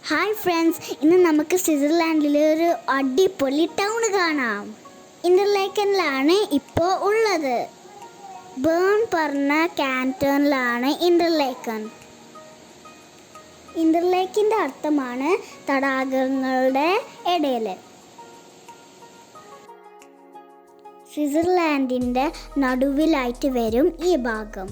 Hi friends, ഇന്ന് നമുക്ക് സ്വിറ്റ്സർലാൻഡിലെ ഒരു അടിപൊളി ടൗൺ കാണാം. ഇന്റർലേക്കനിലാണ് ഇപ്പോൾ ഉള്ളത്. ബേൺ പറഞ്ഞ കാന്റോണിലാണ് ഇന്റർലേക്കൻ. ഇന്റർലേക്കിൻ്റെ അർത്ഥമാണ് തടാകങ്ങളുടെ ഇടയിൽ. സ്വിറ്റ്സർലാൻഡിൻ്റെ നടുവിലായിട്ട് വരും ഈ ഭാഗം.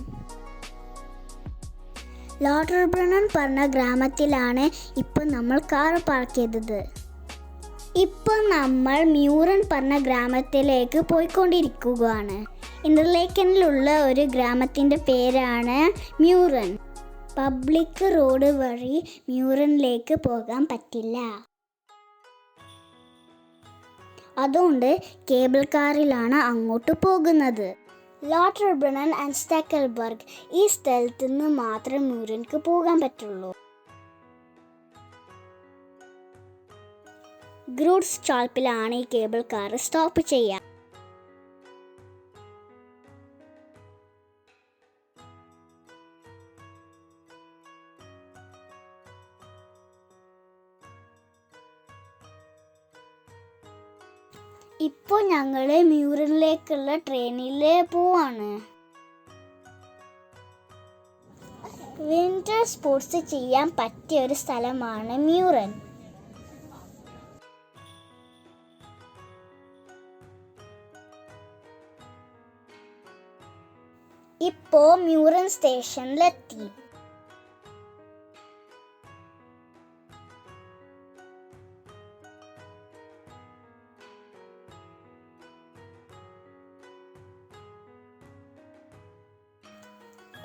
ലോട്ടർബ്രണ്ണൻ പറഞ്ഞ ഗ്രാമത്തിലാണ് ഇപ്പോൾ നമ്മൾ കാർ പാർക്ക് ചെയ്തത്. ഇപ്പോൾ നമ്മൾ മ്യൂറൻ പറഞ്ഞ ഗ്രാമത്തിലേക്ക് പോയിക്കൊണ്ടിരിക്കുകയാണ്. ഇന്റർലേക്കനിലുള്ള ഒരു ഗ്രാമത്തിൻ്റെ പേരാണ് മ്യൂറൻ. പബ്ലിക് റോഡ് വഴി മ്യൂറനിലേക്ക് പോകാൻ പറ്റില്ല. അതുകൊണ്ട് കേബിൾ കാറിലാണ് അങ്ങോട്ട് പോകുന്നത്. ലോട്ടർബ്രണ്ണൻ ആൻഡ് സ്റ്റെക്കൽബർഗ് ഈ സ്ഥലത്ത് നിന്ന് മാത്രമേ മ്യൂറനിക്ക് പോകാൻ പറ്റുള്ളൂ. ഗ്രൂഡ് സ്റ്റോപ്പിലാണ് ഈ കേബിൾ കാർ സ്റ്റോപ്പ് ചെയ്യുക. ഇപ്പോൾ ഞങ്ങൾ മ്യൂറനിലേക്കുള്ള ട്രെയിനിൽ പോവാണ്. വിന്റർ സ്പോർട്സ് ചെയ്യാൻ പറ്റിയ ഒരു സ്ഥലമാണ് മ്യൂറൻ. ഇപ്പോൾ മ്യൂറൻ സ്റ്റേഷനിലെത്തി.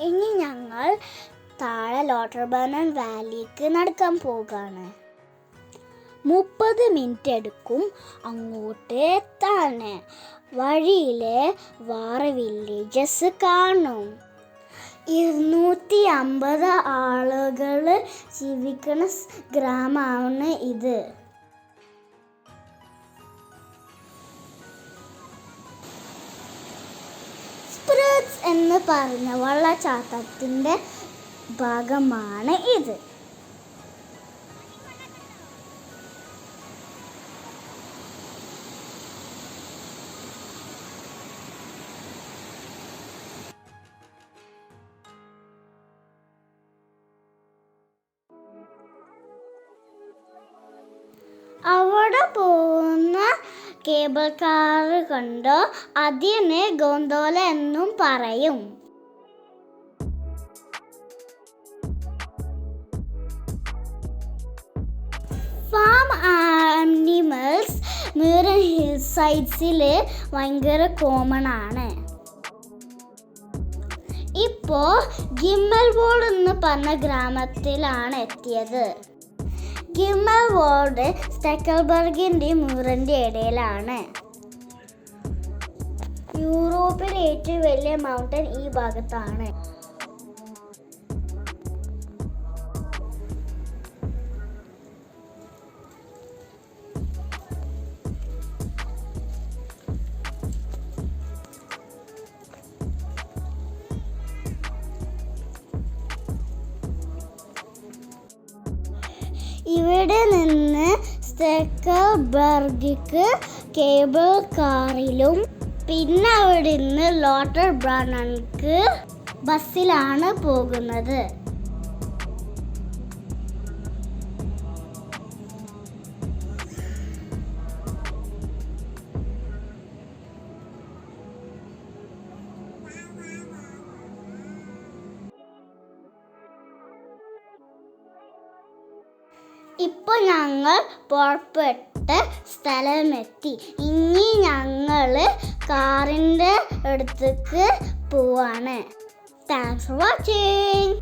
ഇനി ഞങ്ങൾ താഴെ ലോട്ടർബ്രണ്ണൻ വാലിക്ക് നടക്കാൻ പോകുകയാണ്. 30 മിനിറ്റ് എടുക്കും അങ്ങോട്ട് എത്താൻ. വഴിയിൽ വേറെ വില്ലേജസ് കാണും. 250 ആളുകൾ ജീവിക്കുന്ന ഗ്രാമമാണ് ഇത്. എന്ന് പറഞ്ഞ വെള്ളച്ചാട്ടത്തിൻ്റെ ഭാഗമാണ് ഇത്. അവിടെ പോകുന്ന കേബിൾ കാർ കണ്ടോ, അതിനെ ഗോന്തോല എന്നും പറയും. ഫാം ആനിമൽസ് മ്യൂറൻ ഹിൽ സൈഡ്സിൽ ഭയങ്കര കോമൺ ആണ്. ഇപ്പോൾ ഗിമ്മൽവോൾഡ് എന്ന് പറഞ്ഞ ഗ്രാമത്തിലാണ് എത്തിയത്. ഗിമ്മൽവോൾഡ് സ്റ്റെക്കൽബർഗിൻ്റെയും മ്യൂറൻ്റെ ഇടയിലാണ്. യൂറോപ്പിലെ ഏറ്റവും വലിയ മൗണ്ടൻ ഈ ഭാഗത്താണ്. ഇവിടെ നിന്ന് സ്റ്റെക്കൽബർഗിക്ക് കേബിൾ കാറിലും പിന്നെ അവിടെ നിന്ന് ലോട്ടർബ്രണ്ണൻക്ക് ബസ്സിലാണ് പോകുന്നത്. ഇപ്പോൾ ഞങ്ങൾ പുറപ്പെട്ട സ്ഥലമെത്തി. ഇനി ഞങ്ങൾ കാറിൻ്റെ അടുത്തേക്ക് പോവാണ്. Thanks for watching.